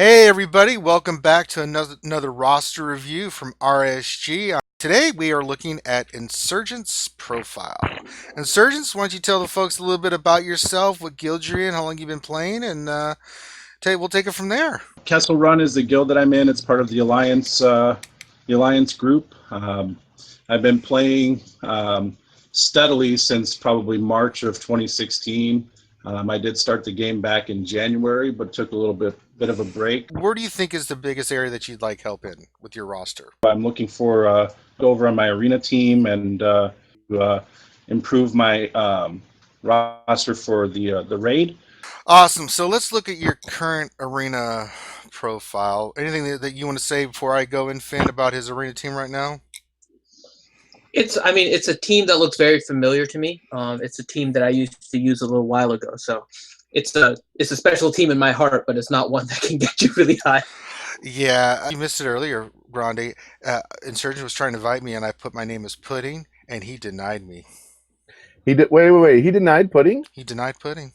Hey everybody, welcome back to another roster review from RSG. Today we are looking at Insurgent's profile. Insurgents, why don't you tell the folks a little bit about yourself, what guild you're in, how long you've been playing, and we'll take it from there. Kessel Run is the guild that I'm in. It's part of the Alliance group. I've been playing steadily since probably March of 2016. I did start the game back in January, but took a little bit of a break. Where do you think is the biggest area that you'd like help in with your roster? I'm looking for go over on my arena team and improve my roster for the raid. Awesome. So let's look at your current arena profile. Anything that you want to say before I go in, Finn, about his arena team right now? It's a team that looks very familiar to me. It's a team that I used to use a little while ago. So it's a special team in my heart, but it's not one that can get you really high. Yeah, you missed it earlier, Grande. Insurgent was trying to invite me, and I put my name as Pudding, and he denied me. He did. Wait. He denied pudding. He denied Pudding.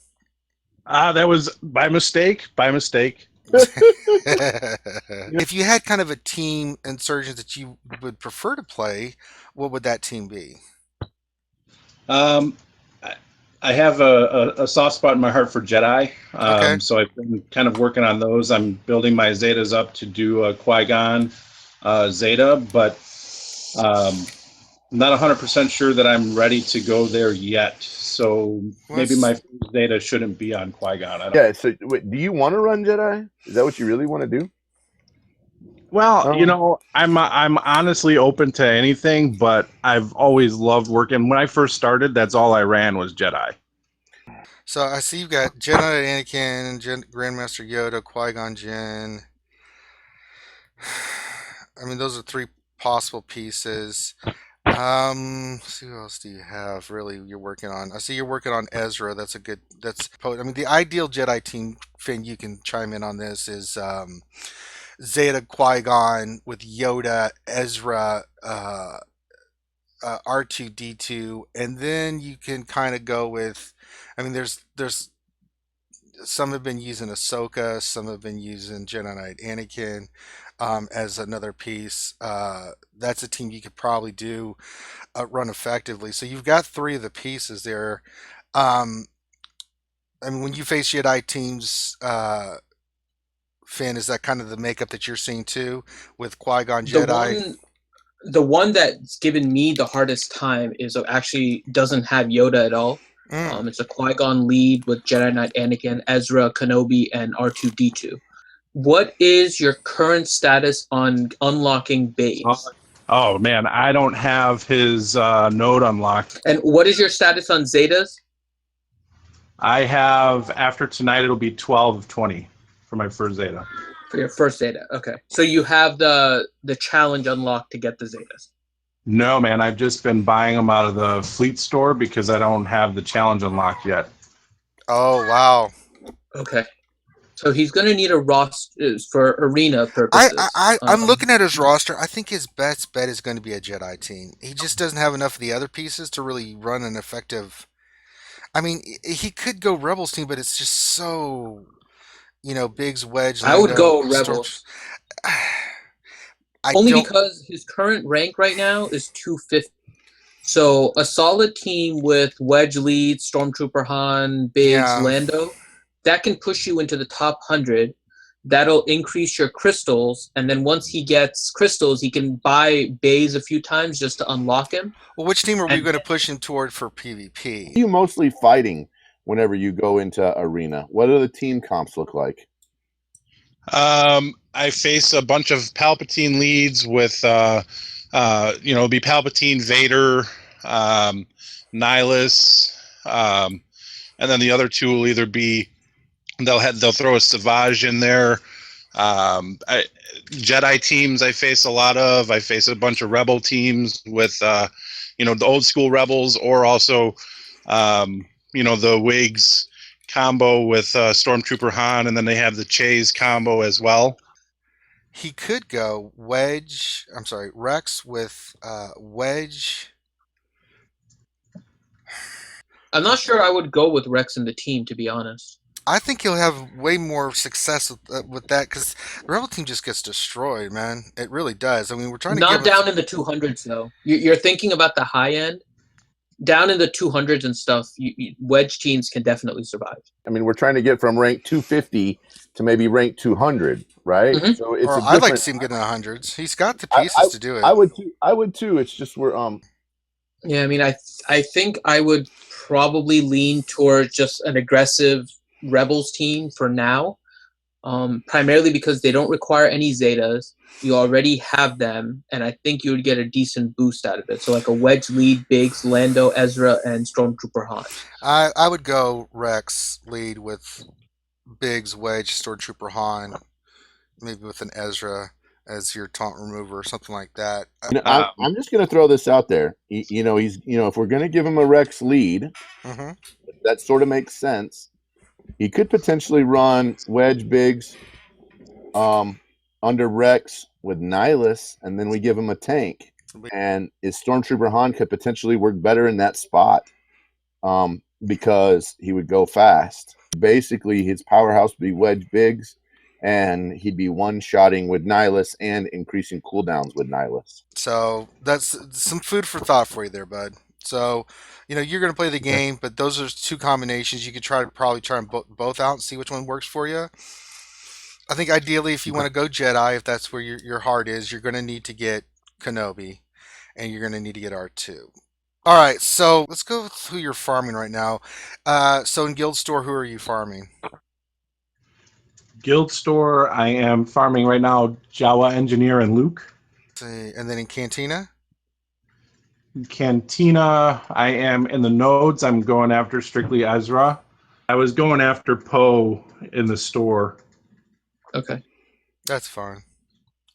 That was by mistake. By mistake. If you had kind of a team Insurgent that you would prefer to play, what would that team be? Um, I have a soft spot in my heart for Jedi, Okay. so I've been kind of working on those. I'm building my Zetas up to do a Qui-Gon Zeta, but I'm not 100% sure that I'm ready to go there yet. So maybe my first Zeta shouldn't be on Qui-Gon. I don't Yeah. So, wait, do you want to run Jedi? Is that what you really want to do? Well, Oh. I'm honestly open to anything, but I've always loved working. When I first started, that's all I ran was Jedi. So I see you've got Jedi Anakin, Grandmaster Yoda, Qui-Gon Jinn. I mean, those are three possible pieces. Let's see what else do you have? Really, you're working on. I see you're working on Ezra. That's a good. I mean, the ideal Jedi team. Finn, you can chime in on this. Is Zeta Qui Gon with Yoda, Ezra, R2D2, and then you can kind of go with. I mean, there's some have been using Ahsoka, some have been using Jedi Knight Anakin as another piece. That's a team you could probably do run effectively. So you've got three of the pieces there. Um, I mean, when you face Jedi teams, Finn, is that kind of the makeup that you're seeing too with Qui Gon The Jedi? one the one that's given me the hardest time is actually doesn't have Yoda at all. Mm. It's a Qui-Gon lead with Jedi Knight Anakin, Ezra, Kenobi, and R2D2. What is your current status on unlocking Bays? Oh man, I don't have his node unlocked. And what is your status on Zetas? I have after tonight it'll be 12 of 20 for my first Zeta. For your first Zeta, okay. So you have the challenge unlocked to get the Zetas. No, man, I've just been buying them out of the fleet store because I don't have the challenge unlocked yet. Oh wow! Okay. So he's going to need a roster for arena purposes. I'm looking at his roster. I think his best bet is going to be a Jedi team. He just doesn't have enough of the other pieces to really run an effective. I mean, he could go Rebels team, but it's just so Biggs, Wedge, I would Lando, go Storm. Rebels. I Only don't. because his current rank right now is 250. So a solid team with Wedge lead, Stormtrooper Han, Biggs, Yeah. Lando, that can push you into the top 100. That'll increase your crystals, and then once he gets crystals, he can buy bays a few times just to unlock him. Well, which team are we And going to push him toward for PvP? Are you mostly fighting whenever you go into arena? What do the team comps look like? I face a bunch of Palpatine leads with, it'll be Palpatine, Vader, Nihilus, and then the other two will either be they'll throw a Savage in there. Jedi teams I face a lot of. I face a bunch of Rebel teams with, the old school Rebels, or also, the Wigs combo with Stormtrooper Han, and then they have the Chase combo as well. He could go Wedge. I'm sorry, Rex with Wedge. I'm not sure I would go with Rex in the team, to be honest. I think he'll have way more success with that because the Rebel team just gets destroyed, man. It really does. I mean, we're trying to give Not him. down in the 200s though. You're thinking about the high end. Down in the 200s and stuff, wedge teams can definitely survive. I mean, we're trying to get from rank 250 to maybe rank 200, right? Mhm. So it's Or a I'd like to different. see him get in the hundreds. He's got the I, pieces to do I it. would too. I would too. It's just we're Yeah, I mean, I think I would probably lean towards just an aggressive Rebels team for now, primarily because they don't require any Zetas. You already have them, and I think you would get a decent boost out of it. So like a wedge lead, Biggs, Lando, Ezra, and Stormtrooper Han. I would go Rex lead with Biggs, Wedge, Stormtrooper Han, maybe with an Ezra as your taunt remover or something like that. I'm just going to throw this out there. He's if we're going to give him a Rex lead, Mm-hmm. that sort of makes sense. He could potentially run Wedge Biggs under Rex with Nihilus, and then we give him a tank. And his Stormtrooper Han could potentially work better in that spot because he would go fast. Basically, his powerhouse would be Wedge Biggs, and he'd be one-shotting with Nihilus and increasing cooldowns with Nihilus. So that's some food for thought for you there, bud. So, you're going to play the game, but those are two combinations. You could probably try them both out and see which one works for you. I think ideally, if you want to go Jedi, if that's where your heart is, you're going to need to get Kenobi, and you're going to need to get R2. All right, so let's go with who you're farming right now. So in Guild Store, who are you farming? Guild Store, I am farming right now Jawa Engineer and Luke. And then in Cantina? Cantina, I am in the nodes. I'm going after strictly Ezra. I was going after Poe in the store. Okay. That's fine.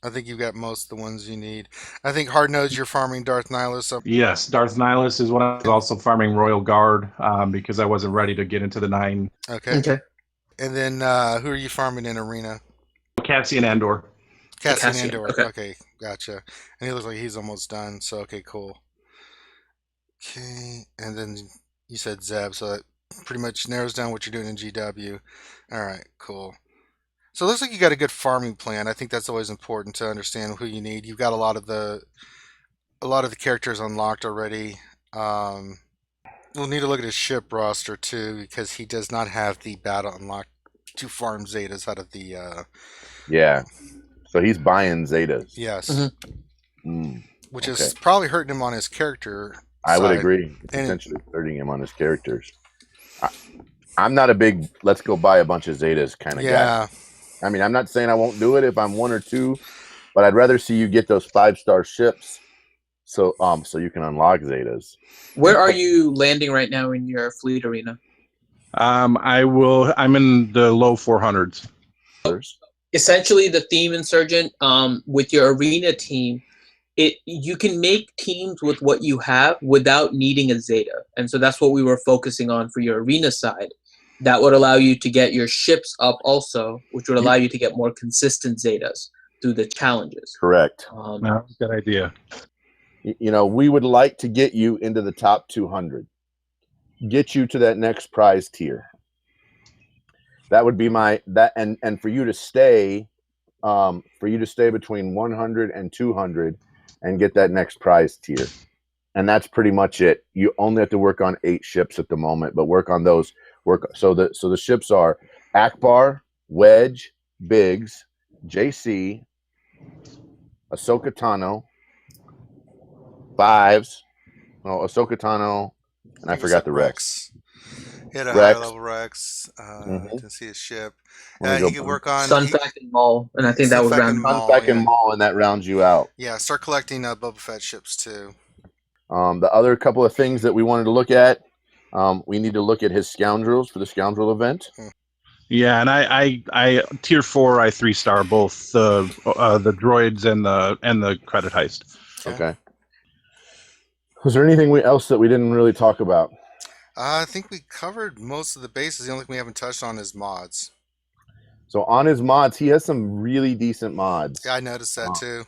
I think you've got most of the ones you need. I think hard nodes you're farming Darth Nihilus up. Yes, Darth Nihilus is what I was also farming Royal Guard because I wasn't ready to get into the 9. Okay. Okay. And then who are you farming in Arena? Cassian Andor. Cassian Cassian, Andor. okay. Okay, gotcha. And he looks like he's almost done. So okay, cool. Okay, and then you said Zeb, so that pretty much narrows down what you're doing in GW. All right, cool. So it looks like you got a good farming plan. I think that's always important to understand who you need. You've got a lot of the characters unlocked already. We'll need to look at his ship roster too because he does not have the battle unlocked to farm Zetas out of the. Yeah, so he's buying Zetas. Yes, which is probably hurting him on his character. I would side. agree. Potentially hurting him on his characters. I'm not a big let's go buy a bunch of Zetas kind of guy. I mean, I'm not saying I won't do it if I'm 1 or 2, but I'd rather see you get those 5-star ships so you can unlock Zetas. Where are you landing right now in your fleet arena? I'm in the low 400s. Essentially, the theme Insurgent with your arena team, you can make teams with what you have without needing a Zeta, and so that's what we were focusing on for your arena side. That would allow you to get your ships up also, which would allow you to get more consistent Zetas through the challenges. Correct. Good idea. We would like to get you into the top 200, get you to that next prize tier. That would be and for you to stay between 100 and 200 and get that next prize tier. And that's pretty much it. You only have to work on 8 ships at the moment, but work on those. So the ships are Akbar, Wedge, Biggs, JC, Ahsoka Tano, 5s. Ahsoka Tano, and I forgot the Rex. He had a higher level Rex. To see his ship. He could work on Sunfac and Maul, and I think that would round Sunfac and Maul, and that rounds you out. Yeah, start collecting Boba Fett ships too. The other couple of things that we wanted to look at, we need to look at his scoundrels for the scoundrel event. Yeah, and I tier 4, I 3-star both the droids and the credit heist. Okay. Was there anything else that we didn't really talk about? I think we covered most of the bases. The only thing we haven't touched on is mods. So on his mods, he has some really decent mods. Yeah, I noticed that too.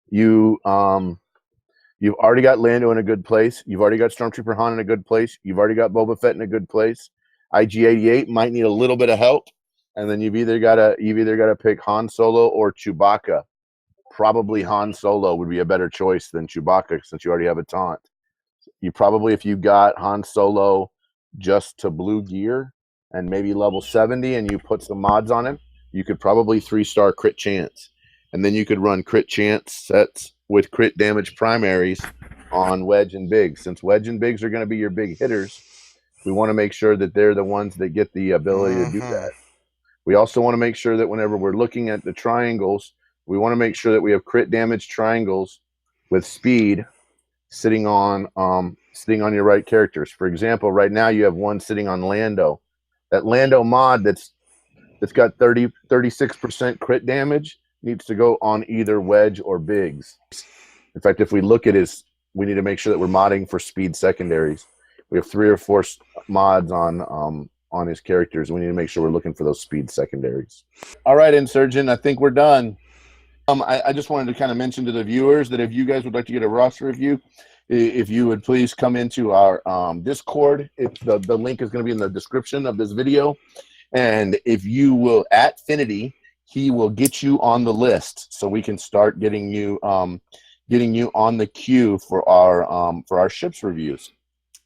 You've already got Lando in a good place. You've already got Stormtrooper Han in a good place. You've already got Boba Fett in a good place. IG-88 might need a little bit of help, and then you've either gotta pick Han Solo or Chewbacca. Probably Han Solo would be a better choice than Chewbacca since you already have a taunt. You probably, if you got Han Solo just to blue gear and maybe level 70 and you put some mods on him, you could probably 3-star crit chance. And then you could run crit chance sets with crit damage primaries on Wedge and Biggs. Since Wedge and Biggs are going to be your big hitters, we want to make sure that they're the ones that get the ability to do that. We also want to make sure that whenever we're looking at the triangles, we want to make sure that we have crit damage triangles with speed sitting on your right characters. For example, right now you have one sitting on Lando. That Lando mod that's got 36% crit damage needs to go on either Wedge or Biggs. In fact, if we look at we need to make sure that we're modding for speed secondaries. We have 3 or 4 mods on his characters. We need to make sure we're looking for those speed secondaries. All right, Insurgent, I think we're done. I just wanted to kind of mention to the viewers that if you guys would like to get a roster review, if you would please come into our Discord. The link is going to be in the description of this video. And if you will at Finity, he will get you on the list so we can start getting you on the queue for our ships reviews.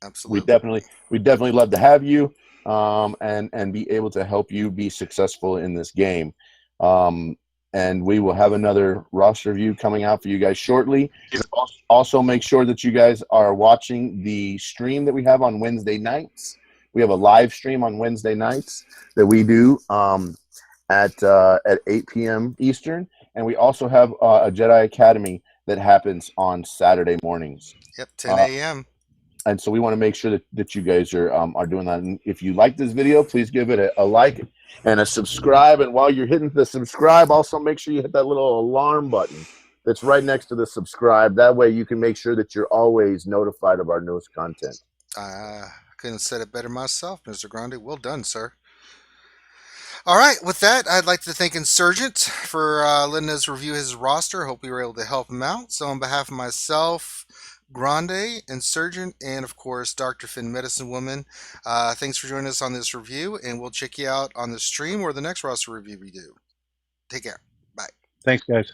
Absolutely. We'd definitely love to have you and be able to help you be successful in this game. And we will have another roster review coming out for you guys shortly. Also, make sure that you guys are watching the stream that we have on Wednesday nights. We have a live stream on Wednesday nights that we do at 8 p.m. Eastern. And we also have a Jedi Academy that happens on Saturday mornings. Yep, 10 a.m. And so we want to make sure that you guys are doing that. And if you like this video, please give it a like and a subscribe. And while you're hitting the subscribe, also make sure you hit that little alarm button that's right next to the subscribe. That way you can make sure that you're always notified of our newest content. Couldn't have said it better myself, Mr. Grande. Well done, sir. All right, with that, I'd like to thank Insurgent for letting us review his roster. Hope we were able to help him out. So on behalf of myself, Grande, Insurgent, and of course, Dr. Finn Medicine Woman, thanks for joining us on this review, and we'll check you out on the stream or the next roster review we do. Take care. Bye. Thanks, guys.